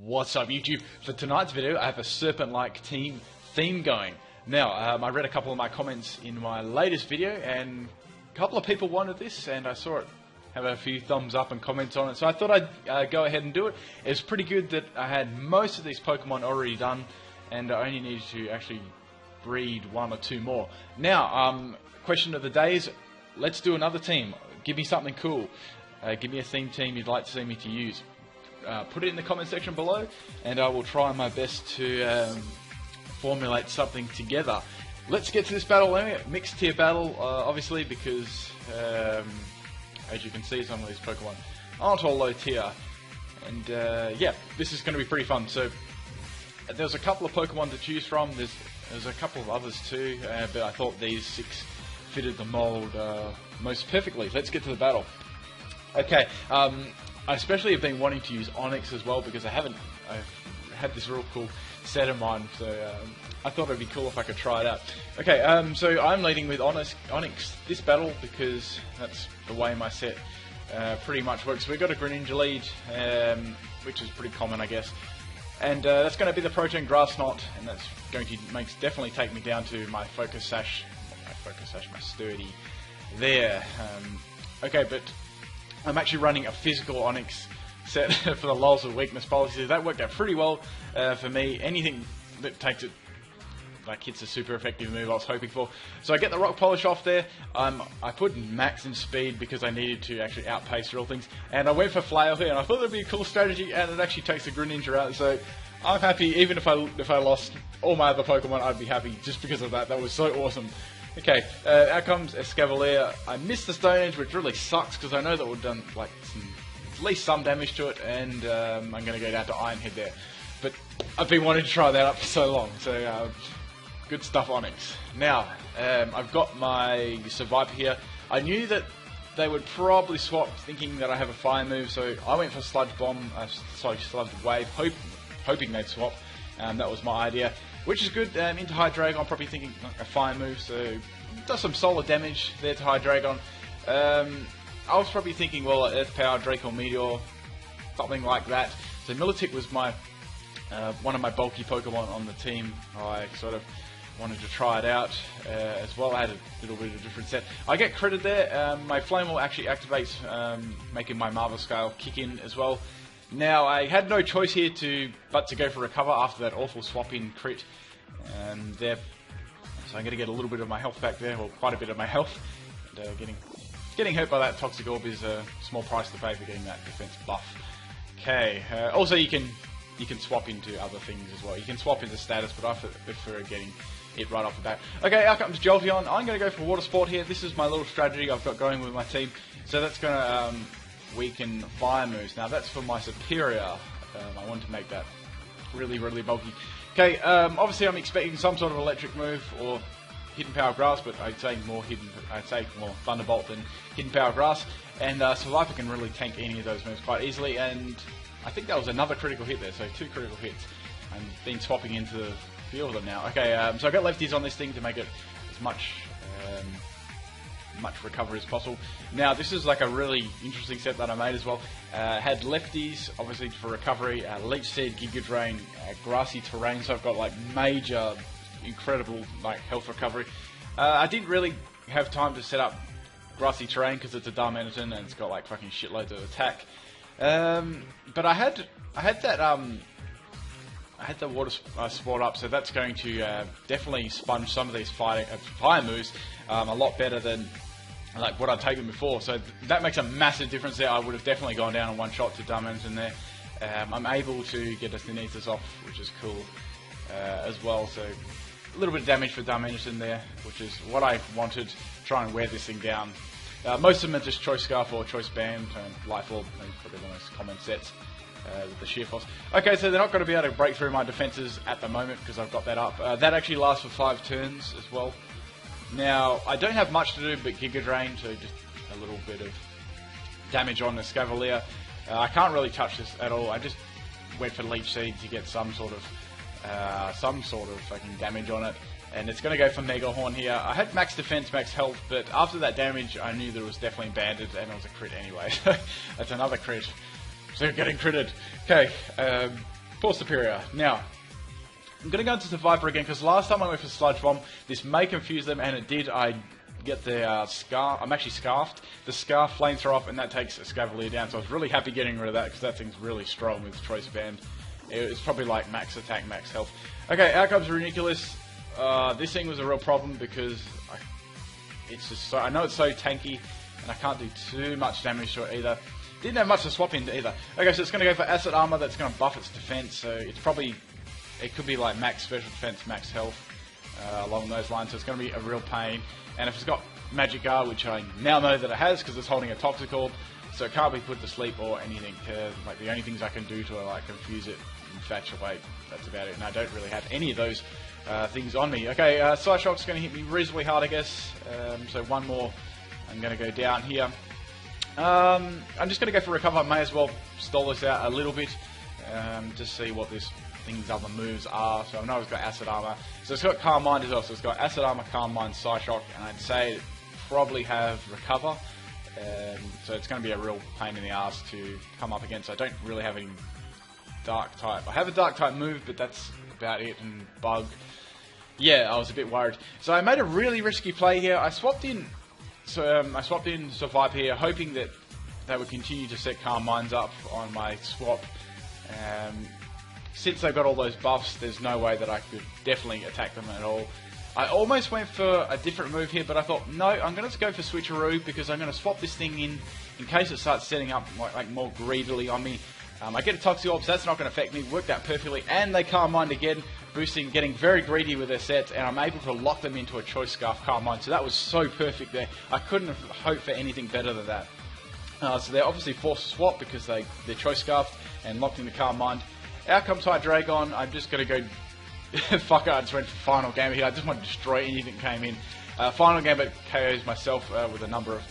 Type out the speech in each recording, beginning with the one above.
What's up YouTube? For tonight's video I have a serpent-like theme going. Now I read a couple of my comments in my latest video and a couple of people wanted this and I saw it have a few thumbs up and comments on it, so I thought I'd go ahead and do it. It's pretty good that I had most of these Pokemon already done and I only needed to actually breed one or two more. Now question of the day is, let's do another team. Give me something cool. Give me a theme team you'd like to see me to use. Put it in the comment section below and I will try my best to formulate something together. Let's get to this battle anyway. Mixed tier battle, obviously, because as you can see, some of these Pokemon aren't all low tier, and yeah, this is going to be pretty fun. So there's a couple of Pokemon to choose from. There's a couple of others too, but I thought these 6 fitted the mold most perfectly. Let's get to the battle. Okay, I especially have been wanting to use Onix as well because I've had this real cool set in mind, so I thought it'd be cool if I could try it out. Okay, so I'm leading with Onix this battle because that's the way my set pretty much works. We've got a Greninja lead, which is pretty common, I guess, and that's going to be the Protein Grass Knot, and that's going to definitely take me down to my Focus Sash, my Sturdy there. Okay, but I'm actually running a physical Onix set for the lulls of weakness policy. That worked out pretty well for me. Anything that takes it, like, hits a super effective move I was hoping for. So I get the Rock Polish off there. I put max in speed because I needed to actually outpace real things. And I went for Flail here, and I thought that would be a cool strategy, and it actually takes the Greninja out. So I'm happy. Even if I lost all my other Pokemon, I'd be happy just because of that. That was so awesome. Okay, out comes Escavalier. I missed the Stone Edge, which really sucks because I know that would have done like at least some damage to it, and I'm going to go down to Iron Head there. But I've been wanting to try that out for so long, so good stuff, Onix. Now, I've got my Seviper here. I knew that they would probably swap, thinking that I have a fire move, so I went for Sludge Bomb, Sludge Wave, hoping they'd swap. That was my idea, which is good. Into Hydreigon, I'm probably thinking like a fire move, so it does some solid damage there to Hydreigon. I was probably thinking, well, Earth Power, Draco Meteor, something like that. So Milotic was my one of my bulky Pokemon on the team. I sort of wanted to try it out as well. I had a little bit of a different set. I get critted there. My Flame Wall actually activates, making my Marvel Scale kick in as well. Now, I had no choice here but to go for Recover after that awful swap-in crit there. So I'm going to get a little bit of my health back there, or quite a bit of my health. And, getting hurt by that Toxic Orb is a small price to pay for getting that defense buff. Okay, also you can swap into other things as well. You can swap into status, but I prefer getting it right off the bat. Okay, out comes Jolteon. I'm going to go for Water Sport here. This is my little strategy I've got going with my team. So that's going to weaken fire moves. Now that's for my Serperior. I want to make that really, really bulky. Okay, obviously I'm expecting some sort of electric move or Hidden Power Grass, but I'd say more Thunderbolt than Hidden Power Grass. And Seviper can really tank any of those moves quite easily. And I think that was another critical hit there, so 2 critical hits. I've been swapping into the few of them now. Okay, so I've got lefties on this thing to make it as much recovery as possible. Now this is like a really interesting set that I made as well. Had lefties obviously for recovery, Leech Seed, Giga Drain, Grassy Terrain, so I've got like major, incredible like health recovery. I didn't really have time to set up Grassy Terrain because it's a Darmanitan and it's got like fucking shitloads of attack. But I had the Water Sport up, so that's going to definitely sponge some of these fire moves a lot better than like what I'd taken before. So that makes a massive difference there. I would have definitely gone down in one shot to Darmanitan there. I'm able to get a Thinethus off, which is cool as well. So a little bit of damage for Darmanitan there, which is what I wanted. Try and wear this thing down. Most of them are just Choice Scarf or Choice Band and Life Orb, probably the most common sets. With the Sheer Force. Okay, so they're not going to be able to break through my defenses at the moment because I've got that up. That actually lasts for 5 turns as well. Now, I don't have much to do but Giga Drain, so just a little bit of damage on the Escavalier. I can't really touch this at all. I just went for Leech Seed to get some sort of fucking damage on it. And it's going to go for Mega Horn here. I had max defense, max health, but after that damage, I knew that it was definitely banded, and it was a crit anyway. That's another crit. So getting critted. Okay, Poor Serperior. Now, I'm going to go into Seviper again, because last time I went for Sludge Bomb, this may confuse them, and it did. I get the Scarf. I'm actually Scarfed. The Scarf Flamethrower off, and that takes a Scavalier down, so I was really happy getting rid of that, because that thing's really strong with Choice Band. It's probably like max attack, max health. Okay, out comes Ridiculous. This thing was a real problem, because it's just so, I know it's so tanky, and I can't do too much damage to it either. Didn't have much to swap into either. Okay, so it's going to go for Acid Armor, that's going to buff its defense, so it's probably... It could be like max special defense, max health, along those lines, so it's going to be a real pain. And if it's got Magic Guard, which I now know that it has because it's holding a Toxic Orb, so it can't be put to sleep or anything. Like the only things I can do to it, like confuse it, infatuate, that's about it. And I don't really have any of those things on me. Okay, Psyshock's going to hit me reasonably hard, I guess. So one more, I'm going to go down here. I'm just going to go for Recover. I may as well stall this out a little bit to see what this things other moves are. So I know it's got Acid Armor, so it's got Calm Mind as well, so it's got Acid Armor, Calm Mind, Psyshock, and I'd say it probably have Recover, so it's going to be a real pain in the ass to come up against. I don't really have any Dark type. I have a Dark type move, but that's about it, and Bug. Yeah, I was a bit worried. So I made a really risky play here. I swapped in Seviper here, hoping that they would continue to set Calm Minds up on my swap. Since they've got all those buffs, there's no way that I could definitely attack them at all. I almost went for a different move here, but I thought, no, I'm going to go for Switcheroo, because I'm going to swap this thing in case it starts setting up like more greedily on me. I get a Toxic Orb, so that's not going to affect me. Worked out perfectly, and they Calm Mind again, boosting, getting very greedy with their sets, and I'm able to lock them into a Choice Scarf Calm Mind, so that was so perfect there. I couldn't have hoped for anything better than that. So they're obviously forced to swap because they're Choice Scarfed and locked in the Calm Mind. Out comes Hydreigon. I'm just going to go... Fuck it, I just went for Final Gambit here. I just want to destroy anything that came in. Final Gambit KOs myself with a number of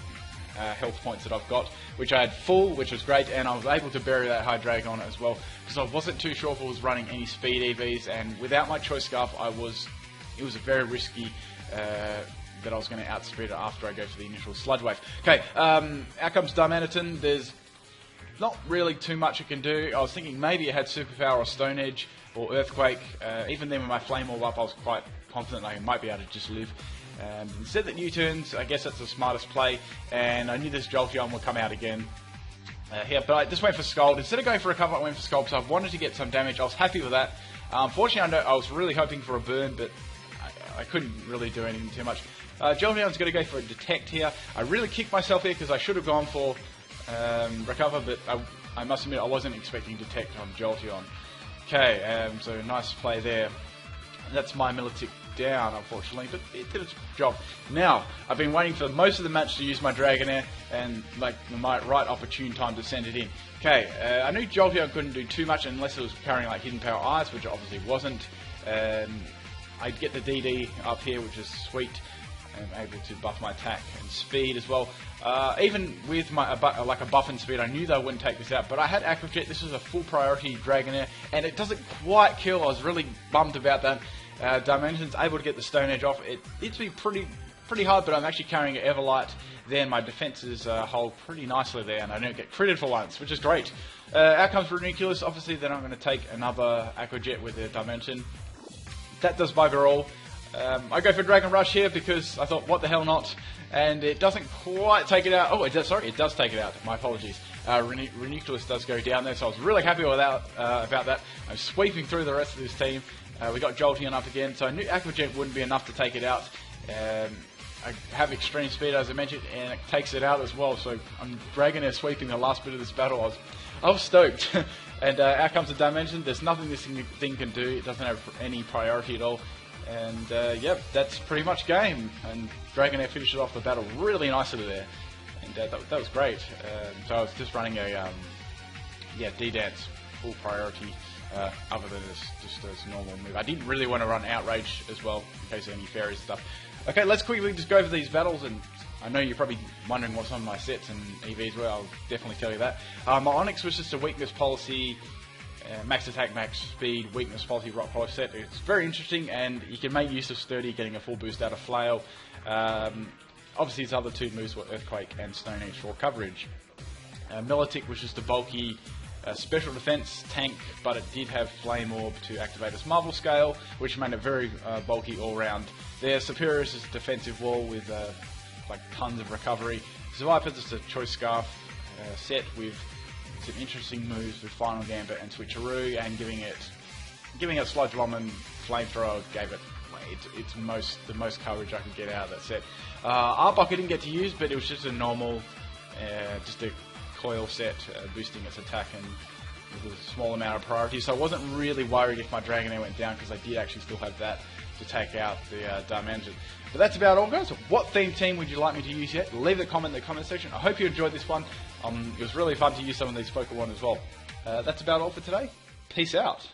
health points that I've got, which I had full, which was great, and I was able to bury that Hydreigon as well, because I wasn't too sure if it was running any speed EVs, and without my Choice Scarf, it was a very risky... that I was going to outspeed it after I go for the initial Sludge Wave. Okay, out comes Darmanitan. There's not really too much it can do. I was thinking maybe it had Superpower or Stone Edge or Earthquake. Even then with my Flame Orb up, I was quite confident I might be able to just live. Instead that U-turns, I guess that's the smartest play, and I knew this Jolteon would come out again. Here, but I just went for Scald. Instead of going for a cover, I went for Scald, so I wanted to get some damage. I was happy with that. Unfortunately, I was really hoping for a burn, but I couldn't really do anything too much. Jolteon's going to go for a Detect here. I really kicked myself here because I should have gone for Recover, but I must admit I wasn't expecting Detect on Jolteon. Okay, so nice play there. That's my Milotic down, unfortunately, but it did its job. Now, I've been waiting for most of the match to use my Dragonair, and like the right opportune time to send it in. Okay, I knew Jolteon couldn't do too much unless it was carrying like Hidden Power Eyes, which it obviously wasn't. I'd get the DD up here, which is sweet. I'm able to buff my attack and speed as well. Even with my like a buff and speed, I knew they wouldn't take this out, but I had Aqua Jet. This was a full priority Dragonair, and it doesn't quite kill. I was really bummed about that. Dimension's able to get the Stone Edge off. It's been pretty hard, but I'm actually carrying an Everlight there, and my defenses hold pretty nicely there, and I don't get critted for once, which is great. Out comes Ridiculous. Obviously, then I'm going to take another Aqua Jet with the Dimension. That does bugger all. I go for Dragon Rush here because I thought, what the hell not? And it doesn't quite take it out. Oh, it does, sorry, it does take it out. My apologies. Ridiculous does go down there, so I was really happy with that, about that. I'm sweeping through the rest of this team. We got Jolteon up again, so I knew Aqua Jet wouldn't be enough to take it out. I have extreme speed, as I mentioned, and it takes it out as well. So I'm Dragonair sweeping the last bit of this battle. I was stoked. And out comes the Dimension. There's nothing this thing can do. It doesn't have any priority at all. And yep, that's pretty much game. And Dragonair finishes off the battle really nicely there. And that was great. So I was just running a D-Dance full priority. Other than just as normal move. I didn't really want to run Outrage as well, in case of any fairies and stuff. Okay, let's quickly just go over these battles, and I know you're probably wondering what's on my sets and EVs were. I'll definitely tell you that. My Onix was just a weakness policy, max attack, max speed, weakness policy, rock policy set. It's very interesting, and you can make use of Sturdy, getting a full boost out of Flail. Obviously, his other two moves were Earthquake and Stone Edge for coverage. Milotic was just a bulky special defense tank, but it did have Flame Orb to activate its Marvel Scale, which made it very bulky all round. Their Serperior is a defensive wall with like tons of recovery. Seviper is a Choice Scarf set with some interesting moves with Final Gambit and Switcheroo, and giving it Sludge Bomb and Flamethrower gave it the most coverage I could get out of that set. Arbok I didn't get to use, but it was just a normal, just a coil set boosting its attack and with a small amount of priority. So I wasn't really worried if my Dragonair went down, because I did actually still have that to take out the Dumb Engine. But that's about all, guys. What theme team would you like me to use yet? Leave a comment in the comment section. I hope you enjoyed this one. It was really fun to use some of these Pokemon as well. That's about all for today. Peace out.